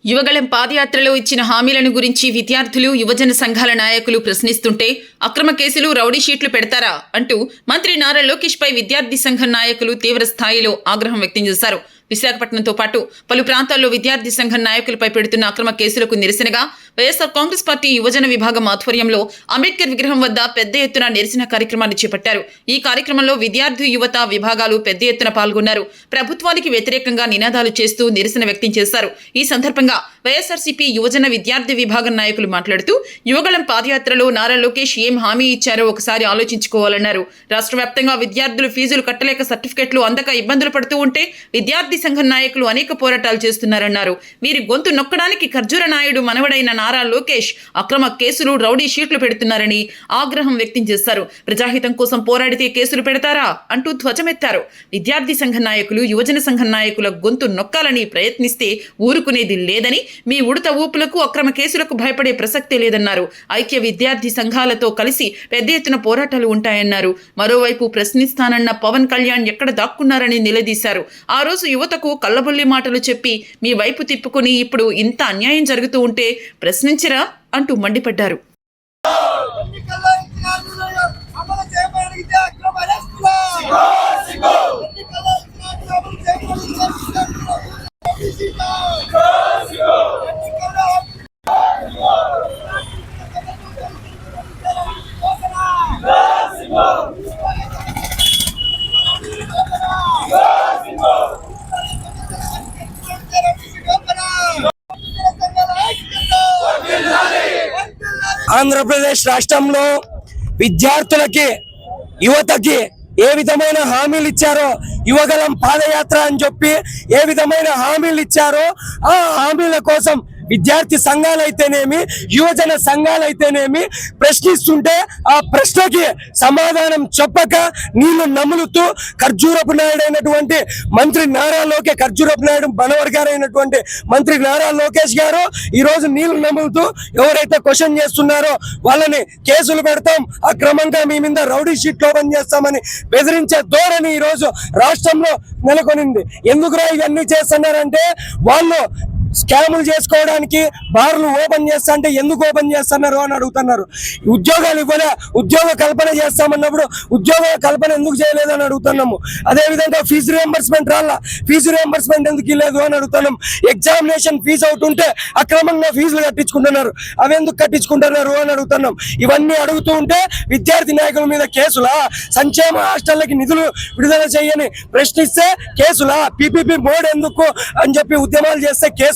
యువగళం పాదయాత్రలో ఇచ్చిన హామీలను గురించి విద్యార్థులు యువజన సంఘాల నాయకులు ప్రశ్నిస్తుంటే అక్రమ కేసులు రౌడీ షీట్లు పెడతారా అంటూ మంత్రి నారా లోకేష్ పై విద్యార్థి సంఘం నాయకులు తీవ్ర స్థాయిలో ఆగ్రహం వ్యక్తం చేశారు. విశాఖపట్నంతో పాటు పలు ప్రాంతాల్లో విద్యార్థి సంఘం నాయకులపై పెడుతున్న అక్రమ కేసులకు నిరసనగా వైఎస్ఆర్ కాంగ్రెస్ పార్టీ యువజన విభాగం ఆధ్వర్యంలో అంబేద్కర్ విగ్రహం వద్ద పెద్ద ఎత్తున నిరసన కార్యక్రమాన్ని చేపట్టారు. ఈ కార్యక్రమంలో విద్యార్థి యువత విభాగాలు పెద్ద ఎత్తున పాల్గొన్నారు. ప్రభుత్వానికి వ్యతిరేకంగా నినాదాలు చేస్తూ నిరసన వ్యక్తం చేశారు. ఈ సందర్భంగా వైఎస్ఆర్సీపీ యువజన విద్యార్థి విభాగం నాయకులు మాట్లాడుతూ యువగళం పాదయాత్రలో నారా లోకేష్ ఏం హామీ ఇచ్చారో ఒకసారి ఆలోచించుకోవాలన్నారు. రాష్ట్ర వ్యాప్తంగా విద్యార్థులు ఫీజులు కట్టలేక సర్టిఫికెట్లు అందక ఇబ్బందులు పడుతూ ఉంటే విద్యార్థి సంఘం నాయకులు అనేక పోరాటాలు చేస్తున్నారన్నారు. వీరి గొంతు నొక్కడానికి ఖర్జూర నాయుడు మనవడైన నారా లోకేష్ అక్రమ కేసులు రౌడీ షీట్లు పెడుతున్నారని ఆగ్రహం వ్యక్తం చేశారు. ప్రజాహితం కోసం పోరాడితే కేసులు పెడతారా అంటూ ధ్వజమెత్తారు. విద్యార్థి సంఘ నాయకులు యువజన సంఘం నాయకుల గొంతు నొక్కాలని ప్రయత్నిస్తే ఊరుకునేది లేదని, మీ ఉడత ఊపులకు అక్రమ కేసులకు భయపడే ప్రసక్తే లేదన్నారు. ఐక్య విద్యార్థి సంఘాలతో కలిసి పెద్ద ఎత్తున పోరాటాలు ఉంటాయన్నారు. మరోవైపు ప్రశ్నిస్తానన్న పవన్ కళ్యాణ్ ఎక్కడ దాక్కున్నారని నిలదీశారు. ఆ రోజు యువతకు కల్లబొల్లి మాటలు చెప్పి మీ వైపు తిప్పుకుని ఇప్పుడు ఇంత అన్యాయం జరుగుతూ ఉంటే ప్రశ్నించరా అంటూ మండిపడ్డారు. ఆంధ్రప్రదేశ్ రాష్ట్రంలో విద్యార్థులకి యువతకి ఏ విధమైన హామీలు ఇచ్చారో, యువగళం పాదయాత్ర అని చెప్పి ఏ విధమైన హామీలు ఇచ్చారో ఆ హామీల కోసం విద్యార్థి సంఘాలైతేనేమి యువజన సంఘాలైతేనేమి ప్రశ్నిస్తుంటే ఆ ప్రశ్నకి సమాధానం చెప్పక నీళ్లు నములుతూ ఖర్జూరపు నాయుడు అయినటువంటి మంత్రి నారా లోకేష్, ఖర్జూరపు నాయుడు మనవర్ గారు అయినటువంటి మంత్రి నారా లోకేష్ గారు ఈ రోజు నీళ్లు నములుతూ ఎవరైతే క్వశ్చన్ చేస్తున్నారో వాళ్ళని కేసులు పెడతాం, అక్రమంగా మీ మీద రౌడీ షీట్ ఓపెన్ చేస్తామని బెదిరించే ధోరణి ఈ రోజు రాష్ట్రంలో నెలకొనింది. ఎందుకురా ఇవన్నీ చేస్తున్నారంటే వాళ్ళు స్కాములు చేసుకోవడానికి బార్లు ఓపెన్ చేస్తా అంటే ఎందుకు ఓపెన్ చేస్తున్నారు అని అడుగుతున్నారు. ఉద్యోగాలు ఇవ్వలే, ఉద్యోగ కల్పన చేస్తామన్నప్పుడు ఉద్యోగ కల్పన ఎందుకు చేయలేదని అడుగుతున్నాము. అదేవిధంగా ఫీజు రియంబర్స్మెంట్ రాలా, ఫీజు రియంబర్స్మెంట్ ఎందుకు ఇవ్వలేదు అని అడుగుతున్నాం. ఎగ్జామినేషన్ ఫీజు అవుట్ ఉంటే అక్రమంగా ఫీజులు కట్టించుకుంటున్నారు, అవి ఎందుకు కట్టించుకుంటున్నారు అని అడుగుతున్నాం. ఇవన్నీ అడుగుతూ ఉంటే విద్యార్థి నాయకుల మీద కేసులా, సంక్షేమ హాస్టళ్లకి నిధులు విడుదల చేయని ప్రశ్నిస్తే కేసులా, పీపీపీ మోడ్ ఎందుకు అని చెప్పి ఉద్యమాలు చేస్తే కేసు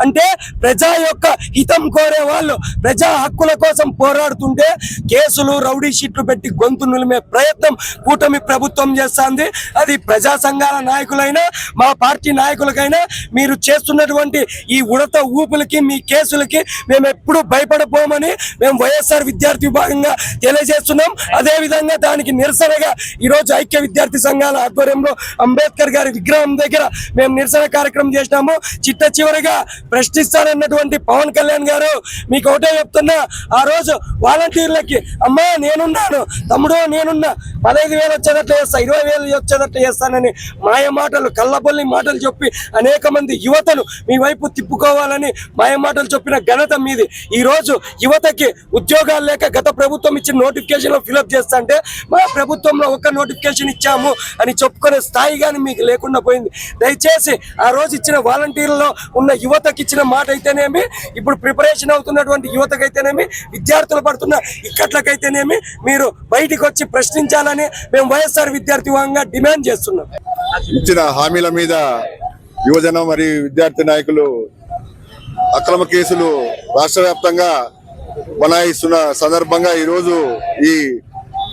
అంటే ప్రజా యొక్క హితం కోరే వాళ్ళు ప్రజా హక్కుల కోసం పోరాడుతుంటే కేసులు రౌడీ షీట్లు పెట్టి గొంతు నిలిమే ప్రయత్నం కూటమి ప్రభుత్వం చేస్తుంది. అది ప్రజా సంఘాల నాయకులైనా మా పార్టీ నాయకులకైనా మీరు చేస్తున్నటువంటి ఈ ఉడత ఊపులకి మీ కేసులకి మేము ఎప్పుడు భయపడపోమని మేము వైఎస్ఆర్ విద్యార్థి విభాగంగా తెలియజేస్తున్నాం. అదేవిధంగా దానికి నిరసనగా ఈరోజు ఐక్య విద్యార్థి సంఘాల ఆధ్వర్యంలో అంబేద్కర్ గారి విగ్రహం దగ్గర మేము నిరసన కార్యక్రమం చేసినాము. చివరిగా ప్రశ్నిస్తానన్నటువంటి పవన్ కళ్యాణ్ గారు మీకు ఒకటే చెప్తున్నా, ఆ రోజు వాలంటీర్లకి అమ్మా నేనున్నాను, తమ్ముడు నేనున్నా, 15,000 వచ్చేటట్లు చేస్తా, 20,000 వచ్చేటట్లు చేస్తానని మాయ మాటలు, కళ్ళబొల్లి మాటలు చెప్పి అనేక మంది యువతను మీ వైపు తిప్పుకోవాలని మాయ మాటలు చెప్పిన ఘనత మీది. ఈ రోజు యువతకి ఉద్యోగాలు లేక గత ప్రభుత్వం ఇచ్చిన నోటిఫికేషన్ ఫిలప్ చేస్తా అంటే మా ప్రభుత్వంలో ఒక నోటిఫికేషన్ ఇచ్చాము అని చెప్పుకునే స్థాయి కానీ మీకు లేకుండా పోయింది. దయచేసి ఆ రోజు ఇచ్చిన వాలంటీర్లలో ఉన్న యువతకి ఇచ్చిన మాట అయితేనేమి, ఇప్పుడు ప్రిపరేషన్ అవుతున్నటువంటి యువతకైతేనేమి, విద్యార్థులు పడుతున్న ఇక్కట్లకైతేనేమి మీరు బయటికి వచ్చి ప్రశ్నించాలని మేము వైఎస్ఆర్ విద్యార్థి విభాగంగా డిమాండ్ చేస్తున్నాం. ఇచ్చిన హామీల మీద యువజన మరియు విద్యార్థి నాయకులు అక్రమ కేసులు రాష్ట్ర వ్యాప్తంగా బనాయిస్తున్న సందర్భంగా ఈరోజు ఈ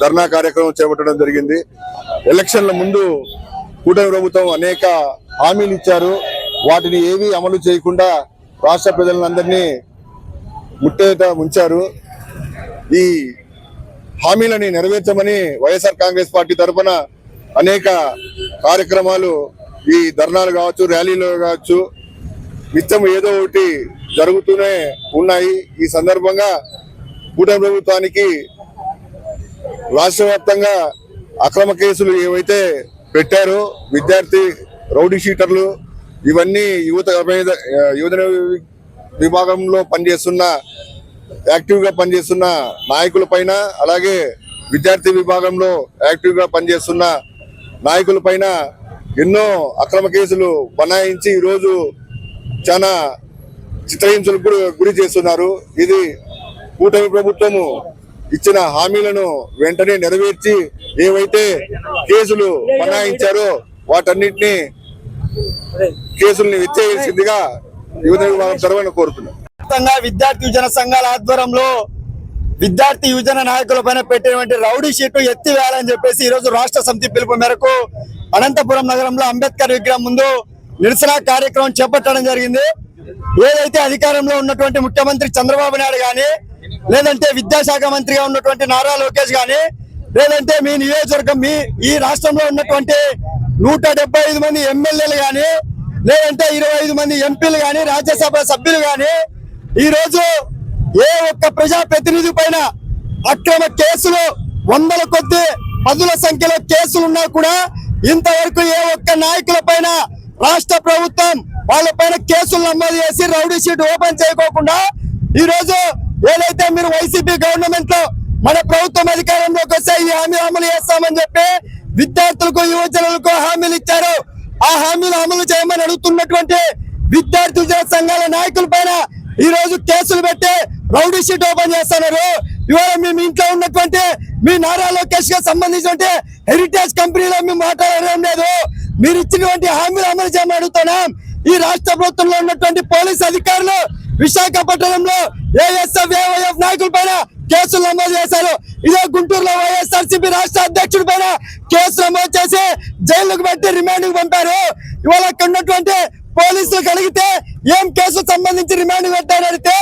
ధర్నా కార్యక్రమం చేపట్టడం జరిగింది. ఎలక్షన్ల ముందు కూటమి ప్రభుత్వం అనేక హామీలు ఇచ్చారు, వాటిని ఏవి అమలు చేయకుండా రాష్ట్ర ప్రజలందరినీ ముట్టేట ముంచారు. ఈ హామీలని నెరవేర్చమని వైఎస్ఆర్ కాంగ్రెస్ పార్టీ తరఫున అనేక కార్యక్రమాలు, ఈ ధర్నాలు కావచ్చు, ర్యాలీలు కావచ్చు, నిత్యం ఏదో ఒకటి జరుగుతూనే ఉన్నాయి. ఈ సందర్భంగా కూటమి ప్రభుత్వానికి రాష్ట్ర వ్యాప్తంగా అక్రమ కేసులు ఏవైతే పెట్టారో, విద్యార్థి రౌడీ షీటర్లు ఇవన్నీ యువత విభాగంలో పనిచేస్తున్న యాక్టివ్గా పనిచేస్తున్న నాయకుల పైన, అలాగే విద్యార్థి విభాగంలో యాక్టివ్గా పనిచేస్తున్న నాయకుల పైన ఎన్నో అక్రమ కేసులు బనాయించి ఈరోజు చాలా చిత్రహింసలకు గురి చేస్తున్నారు. ఇది కూటమి ప్రభుత్వము ఇచ్చిన హామీలను వెంటనే నెరవేర్చి ఏవైతే కేసులు బనాయించారో వాటన్నిటిని కేసుల్ని ఎత్తేయాల్సిందిగా యువత విభాగం తరఫున కోరుతున్నాం. విద్యార్థి యువజన సంఘాల ఆధ్వర్యంలో విద్యార్థి యువజన నాయకుల పైన పెట్టినటువంటి రౌడీ షీట్ ఎత్తివేయాలని చెప్పేసి ఈ రోజు రాష్ట్ర సమితి పిలుపు మేరకు అనంతపురం నగరంలో అంబేద్కర్ విగ్రహం ముందు నిరసన కార్యక్రమం చేపట్టడం జరిగింది. ఏదైతే అధికారంలో ఉన్నటువంటి ముఖ్యమంత్రి చంద్రబాబు నాయుడు గాని, లేదంటే విద్యాశాఖ మంత్రిగా ఉన్నటువంటి నారా లోకేష్ గాని, లేదంటే మీ నియోజకవర్గం ఈ రాష్ట్రంలో ఉన్నటువంటి 175 మంది ఎమ్మెల్యేలు గాని, లేదంటే 25 మంది ఎంపీలు గాని, రాజ్యసభ సభ్యులు గాని ఈ రోజు ఏ ఒక్క ప్రజాప్రతినిధి పైన అక్రమ కేసులు వందల కొద్ది పదుల సంఖ్యలో కేసులు ఉన్నా కూడా ఇంతవరకు ఏ ఒక్క నాయకుల పైన రాష్ట్ర ప్రభుత్వం వాళ్ళ పైన కేసులు నమోదు చేసి రౌడీ షీట్ ఓపెన్ చేయకోకుండా ఈ రోజు ఏదైతే మీరు వైసీపీ గవర్నమెంట్ లో మన ప్రభుత్వం అధికారంలోకి వస్తే ఈ హామీ అమలు చేస్తామని చెప్పి విద్యార్థులకు యువజనులకు హామీలు ఇచ్చారు. ఆ హామీలు అమలు చేయమని అడుగుతున్నటువంటి విద్యార్థి సంఘాల నాయకుల పైన ఈ రోజు కేసులు పెట్టి రౌడీ షీట్ ఓపెన్ చేస్తున్నారు. ఇవాళ మేము ఇంట్లో ఉన్నటువంటి మీ నారా లోకేష్ గా సంబంధించిన హెరిటేజ్ కంపెనీలో మేము మాట్లాడడం లేదు. మీరు ఇచ్చినటువంటి హామీలు అమలు చేయమని అడుగుతున్నాం. ఈ రాష్ట్ర ప్రభుత్వంలో ఉన్నటువంటి పోలీస్ అధికారులు విశాఖపట్నంలో ఏఎస్ఎఫ్ ఏవైఎఫ్ నాయకుల పైన కేసులు నమోదు చేశారు. ఇదే గుంటూరులో వైఎస్ఆర్సీపీ రాష్ట్ర అధ్యక్షుడి పైన కేసులు నమోదు చేసి జైలుకు పెట్టి రిమాండ్ కు పంపారు. ఇవాళ అక్కడ ఉన్నటువంటి పోలీసులకు అడిగితే ఏం కేసు సంబంధించి రిమాండ్ పెట్టారు అడిగితే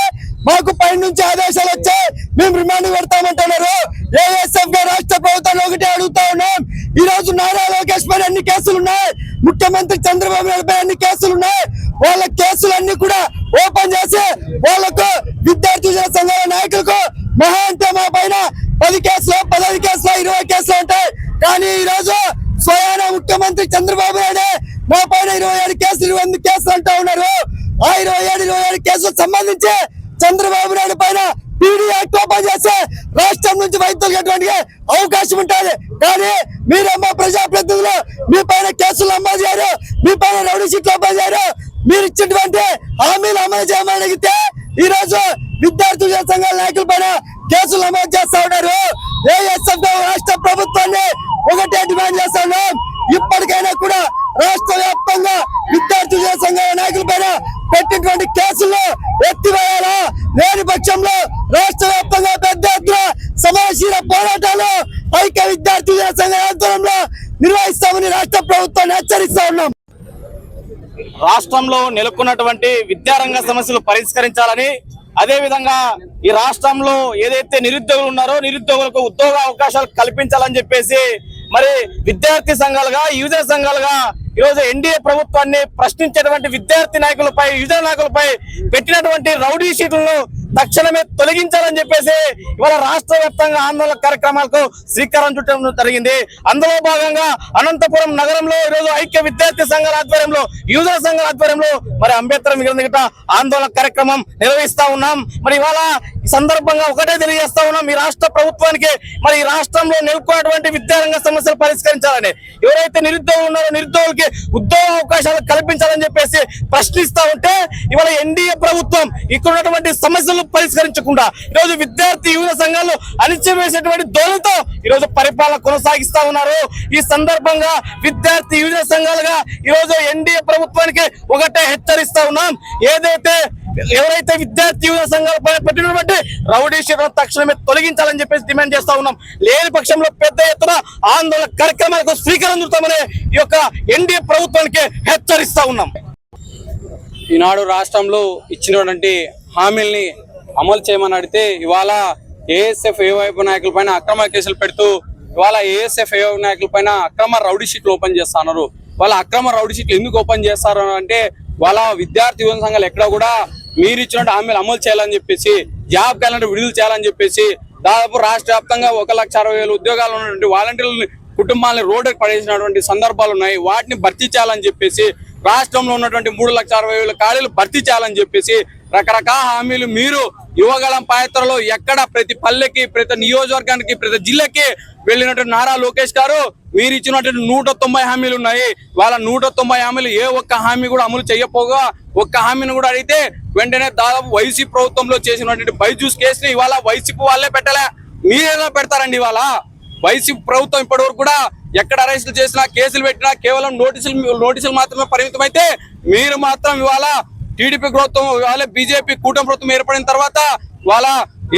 మాకు పై నుంచి ఆదేశాలు వచ్చాయి, మేము రిమాండ్ పెడతామంటున్నారు. ఏఎస్ఎఫ్ గా రాష్ట్ర ప్రభుత్వాన్ని ఒకటే అడుగుతా ఉన్నాం. ఈ రోజు నారా లోకేష్ పైన అన్ని కేసులు ఉన్నాయి, ముఖ్యమంత్రి చంద్రబాబు నాయుడు పైన అన్ని కేసులు ఉన్నాయి. వాళ్ళ కేసులన్నీ కూడా ఓపెన్ చేసి వాళ్ళకు విద్యార్థి సంఘాల నాయకులకు మహా అంటే మా పైన 10 కేసులు 15 కేసులు 20 కేసులు ఉంటాయి. కానీ ఈ రోజు స్వయాన ముఖ్యమంత్రి చంద్రబాబు నాయుడు మా పైన 27 కేసులు 28 కేసులు అంటా ఉన్నారు. ఆ 27 కేసులకు సంబంధించి చంద్రబాబు నాయుడు పైన పీడీ యాక్ట్ ఓపెన్ చేస్తే రాష్ట్రం నుంచి వైద్యులకి అవకాశం ఉంటుంది. కానీ మీరేమో ప్రజాప్రతినిధులు మీ పైన కేసులు నమోదు చేయరు, మీ పైన రౌడీ షీట్లు ఓపెన్ చేయరు. మీరు ఇచ్చినటువంటి హామీలు అమలు చేయమని అడిగితే ఈ రోజు విద్యార్థి సంఘాల నాయకుల పైన కేసులు నమోదు చేస్తా ఉన్నారు. ఏఎస్ఎఫ్ రాష్ట్ర ప్రభుత్వాన్ని ఒకటే డిమాండ్ చేస్తా ఉన్నాం. ఇప్పటికైనా కూడా రాష్ట్ర వ్యాప్తంగా విద్యార్థి సంఘాల నాయకుల పైన పెట్టినటువంటి కేసులు ఎత్తివేయాలా, లేని పక్షంలో రాష్ట్ర వ్యాప్తంగా పెద్ద ఎత్తున సమరశీల పోరాటాలు ఐక్య విద్యార్థి సంఘాల ఆధ్వర్యంలో నిర్వహిస్తామని రాష్ట్ర ప్రభుత్వాన్ని హెచ్చరిస్తా ఉన్నాం. రాష్ట్రంలో నెలకొన్నటువంటి విద్యారంగ సమస్యలు పరిష్కరించాలని, అదే విధంగా ఈ రాష్ట్రంలో ఏదైతే నిరుద్యోగులు ఉన్నారో నిరుద్యోగులకు ఉద్యోగ అవకాశాలు కల్పించాలని చెప్పేసి మరి విద్యార్థి సంఘాలుగా యువజన సంఘాలుగా ఈరోజు ఎన్డీఏ ప్రభుత్వాన్ని ప్రశ్నించేటువంటి విద్యార్థి నాయకులపై యువజన నాయకులపై పెట్టినటువంటి రౌడీ షీట్లను తక్షణమే తొలగించాలని చెప్పేసి ఇవాళ రాష్ట్ర వ్యాప్తంగా ఆందోళన కార్యక్రమాలకు శ్రీకారం చుట్టడం జరిగింది. అందులో భాగంగా అనంతపురం నగరంలో ఈరోజు ఐక్య విద్యార్థి సంఘాల ఆధ్వర్యంలో యువజన సంఘాల ఆధ్వర్యంలో మరి అంబేద్కర్ విగ్రహం దగ్గర ఆందోళన కార్యక్రమం నిర్వహిస్తా ఉన్నాం. మరి ఇవాళ ఈ సందర్భంగా ఒకటే తెలియజేస్తా ఉన్నాం, ఈ రాష్ట్ర ప్రభుత్వానికి మరి ఈ రాష్ట్రంలో నెలకొన్నటువంటి విద్యారంగ సమస్యలు పరిష్కరించాలని, ఎవరైతే నిరుద్యోగులు ఉన్నారో నిరుద్యోగులకి ఉద్యోగ అవకాశాలు కల్పించాలని చెప్పేసి ప్రశ్నిస్తా ఉంటే ఇవాళ ఎన్డీఏ ప్రభుత్వం ఇక్కడ ఉన్నటువంటి సమస్యలు పరిష్కరించకుండా ఈరోజు విద్యార్థి యువజన సంఘాలు అణిచివేసేటువంటి ధోరణితో ఈరోజు పరిపాలన కొనసాగిస్తా ఉన్నారు. ఈ సందర్భంగా విద్యార్థి యువజన సంఘాలుగా ఈరోజు ఎన్డీఏ ప్రభుత్వానికి ఒకటే హెచ్చరిస్తా ఉన్నాం, ఎవరైతే విద్యార్థి యువజన సంఘాల పైన పెట్టినటువంటి రౌడీ షీట్లను తక్షణమే తొలగించాలని చెప్పేసి డిమాండ్ చేస్తా ఉన్నాం. లేని పక్షంలో పెద్ద ఎత్తున ఆందోళన కార్యక్రమాలకు శ్రీకారం చుడతామని ఈ యొక్క ఎన్డీఏ ప్రభుత్వానికి హెచ్చరిస్తా ఉన్నాం. ఈనాడు రాష్ట్రంలో ఇచ్చినటువంటి హామీల్ని అమలు చేయమని అడిగితే ఇవాళ ఏఎస్ఎఫ్ ఏవైపు నాయకుల పైన అక్రమ కేసులు పెడుతూ ఇవాళ ఏఎస్ఎఫ్ ఏవై నాయకుల పైన అక్రమ రౌడీ షీట్లు ఓపెన్ చేస్తున్నారు. వాళ్ళ అక్రమ రౌడీ షీట్లు ఎందుకు ఓపెన్ చేస్తారు అంటే వాళ్ళ విద్యార్థి యువజన సంఘాలు ఎక్కడ కూడా మీరు ఇచ్చినట్టు హామీలు అమలు చేయాలని చెప్పేసి, జాబ్ క్యాలెండర్ విడుదల చేయాలని చెప్పేసి దాదాపు రాష్ట్ర వ్యాప్తంగా 1,60,000 ఉద్యోగాలు ఉన్నటువంటి వాలంటీర్లని కుటుంబాలను రోడ్డుకి పడేసినటువంటి సందర్భాలు ఉన్నాయి. వాటిని భర్తీ చేయాలని చెప్పేసి రాష్ట్రంలో ఉన్నటువంటి 3,60,000 ఖాళీలు భర్తీ చేయాలని చెప్పేసి రకరకాల హామీలు మీరు యువగళం పాత్రలో ఎక్కడ ప్రతి పల్లెకి, ప్రతి నియోజకవర్గానికి, ప్రతి జిల్లాకి వెళ్ళినటువంటి నారా లోకేష్ గారు మీరు ఇచ్చినటువంటి 190 హామీలు ఉన్నాయి. వాళ్ళ 190 హామీలు ఏ ఒక్క హామీ కూడా అమలు చేయకపోగా ఒక్క హామీని కూడా అడిగితే వెంటనే దాదాపు వైసీపీ ప్రభుత్వంలో చేసినటువంటి బైజూస్ కేసుని ఇవాళ వైసీపీ వాళ్ళే పెట్టలే, మీరేలా పెడతారండి? ఇవాళ వైసీపీ ప్రభుత్వం ఇప్పటి వరకు కూడా ఎక్కడ అరెస్టులు చేసినా, కేసులు పెట్టినా కేవలం నోటీసులు మాత్రమే పరిమితం అయితే, మీరు మాత్రం ఇవాళ టీడీపీ ప్రభుత్వం, ఇవాళ బీజేపీ కూటమి ప్రభుత్వం ఏర్పడిన తర్వాత వాళ్ళ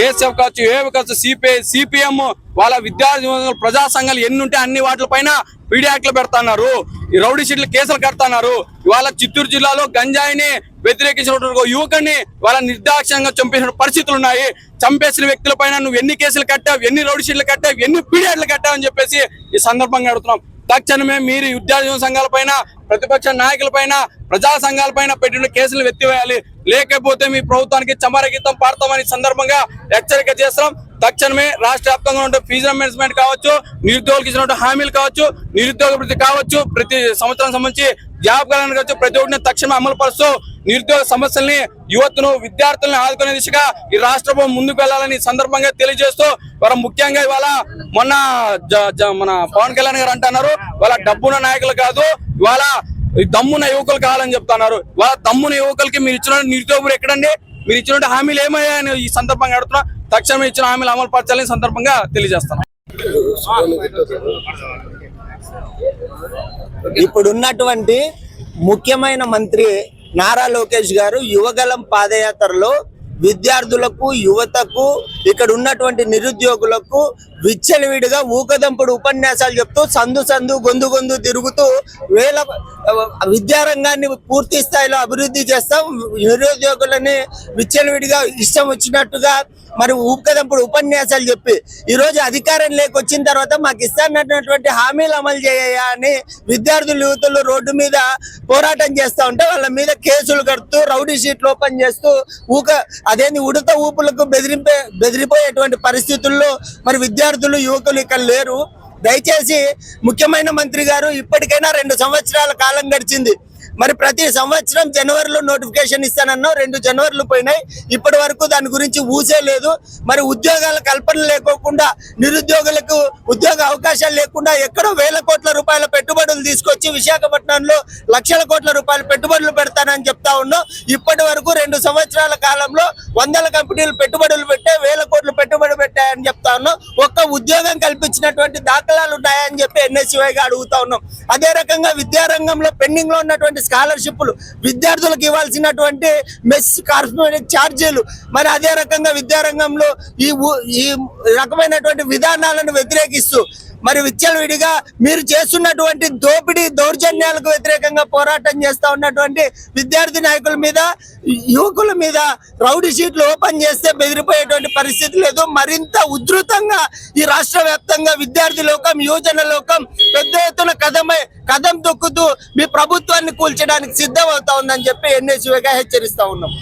ఏఎస్ఎఫ్ కావచ్చు, ఏవి కావచ్చు, సిపిఐ, సిపిఎం, వాళ్ళ విద్యార్థి ప్రజా సంఘాలు ఎన్ని ఉంటే అన్ని వాటిపైన పీడీ యాక్ట్లు పెడతాన్నారు, ఈ రౌడీ షీట్లు కేసులు కడతాన్నారు. ఇవాళ చిత్తూరు జిల్లాలో గంజాయిని వ్యతిరేకించిన యువకుడిని వాళ్ళ నిర్దాక్ష్యంగా చంపేసిన పరిస్థితులు ఉన్నాయి. చంపేసిన వ్యక్తుల పైన నువ్వు ఎన్ని కేసులు కట్టావు, ఎన్ని రౌడీ షీట్లు కట్టావు, ఎన్ని పీడీ యాక్ట్లు కట్టావు అని చెప్పేసి ఈ సందర్భంగా అడుగుతున్నాం. తక్షణమే మీరు విద్యార్థి సంఘాల పైన, ప్రతిపక్ష నాయకుల పైన, ప్రజా సంఘాల పైన పెట్టిన కేసులు ఎత్తివేయాలి. లేకపోతే మీ ప్రభుత్వానికి చమరగీతం పాడతామని సందర్భంగా హెచ్చరిక చేస్తాం. తక్షణమే రాష్ట్ర వ్యాప్తంగా ఉండే ఫీజు రియంబర్స్మెంట్ కావచ్చు, నిరుద్యోగులకు ఇచ్చినటువంటి హామీలు కావచ్చు, నిరుద్యోగ వృత్తి కావచ్చు, ప్రతి సంవత్సరం సంబంధించి జాబ్ క్యాలెండర్ కావచ్చు, ప్రతి ఒక్కటిని తక్షణమే అమలు పరుస్తూ నిరుద్యోగ సమస్యల్ని, యువతను, విద్యార్థులను ఆదుకునే దిశగా ఈ రాష్ట్రం ముందుకు వెళ్లాలని సందర్భంగా తెలియజేస్తూ, వారు ముఖ్యంగా ఇవాళ మొన్న మన పవన్ కళ్యాణ్ గారు అంటున్నారు వాళ్ళ డబ్బున్న నాయకులు కాదు, ఇవాళ దమ్మున యువకులు కావాలని చెప్తున్నారు. వాళ్ళ దమ్మున యువకులకి మీరు ఇచ్చిన నిరుద్యోగులు ఎక్కడండి? మీరు ఇచ్చిన హామీలు ఏమయ్యాయని ఈ సందర్భంగా అడుగుతున్నా. తక్షణమే ఇచ్చిన హామీలు అమలు పరచాలని సందర్భంగా తెలియజేస్తున్నాం. ఇప్పుడున్నటువంటి ముఖ్యమైన మంత్రి నారా లోకేష్ గారు యువగలం పాదయాత్రలో విద్యార్థులకు, యువతకు, ఇక్కడ ఉన్నటువంటి నిరుద్యోగులకు విచ్చలవిడిగా ఊకదంపుడు ఉపన్యాసాలు చెప్తూ సందు గొంతు తిరుగుతూ విద్యారంగాన్ని పూర్తి స్థాయిలో అభివృద్ధి చేస్తాం, నిరుద్యోగులని విచ్చలవిడిగా ఇష్టం వచ్చినట్టుగా మరి ఊకదంపుడు ఉపన్యాసాలు చెప్పి ఈరోజు అధికారం లేకొచ్చిన తర్వాత మాకు ఇస్తానటువంటి హామీలు అమలు చేయ అని విద్యార్థులు, యువతులు రోడ్డు మీద పోరాటం చేస్తూ ఉంటే వాళ్ళ మీద కేసులు కడుతూ, రౌడీ షీట్లు ఓపెన్ చేస్తూ అదేంది ఉడత ఊపులకు బెదిరిపోయేటువంటి పరిస్థితుల్లో మరి విద్యార్థులు, యువకులు ఇక్కడ లేరు. దయచేసి ముఖ్యమైన మంత్రి గారు ఇప్పటికైనా 2 సంవత్సరాల కాలం గడిచింది. మరి ప్రతి సంవత్సరం జనవరిలో నోటిఫికేషన్ ఇస్తానన్నా 2 జనవరిలు పోయినాయి, ఇప్పటి వరకు దాని గురించి ఊసే లేదు. మరి ఉద్యోగాల కల్పన లేకోకుండా, నిరుద్యోగులకు ఉద్యోగ అవకాశాలు లేకుండా ఎక్కడో వేల కోట్ల రూపాయల పెట్టుబడులు తీసుకొచ్చి విశాఖపట్నంలో లక్షల కోట్ల రూపాయల పెట్టుబడులు పెడతానని చెప్తా ఉన్నాం. ఇప్పటి వరకు 2 సంవత్సరాల కాలంలో 100 కంపెనీలు పెట్టుబడులు పెట్టే, వేల కోట్లు పెట్టుబడి పెట్టాయని చెప్తా ఉన్నాం. ఒక్క ఉద్యోగం కల్పించినటువంటి దాఖలాలు ఉన్నాయని చెప్పి ఎన్ఎస్యుఐగా అడుగుతా ఉన్నాం. అదే రకంగా విద్యారంగంలో పెండింగ్ లో ఉన్నటువంటి స్కాలర్షిప్లు, విద్యార్థులకు ఇవ్వాల్సినటువంటి మెస్ కార్పొరేట్ ఛార్జీలు, మరి అదే రకంగా విద్యారంగంలో ఈ రకమైనటువంటి విధానాలను వ్యతిరేకిస్తూ మరి విచ్చలవిడిగా మీరు చేస్తున్నటువంటి దోపిడీ, దౌర్జన్యాలకు వ్యతిరేకంగా పోరాటం చేస్తూ ఉన్నటువంటి విద్యార్థి నాయకుల మీద, యువకుల మీద రౌడీ షీట్లు ఓపెన్ చేస్తే బెదిరిపోయేటువంటి పరిస్థితి లేదు. మరింత ఉధృతంగా ఈ రాష్ట్ర వ్యాప్తంగా విద్యార్థి లోకం, యువజన లోకం పెద్ద ఎత్తున కదం తొక్కుతూ మీ ప్రభుత్వాన్ని కూల్చడానికి సిద్ధమవుతా ఉందని చెప్పి ఎన్ఎస్యుగా హెచ్చరిస్తా ఉన్నాం.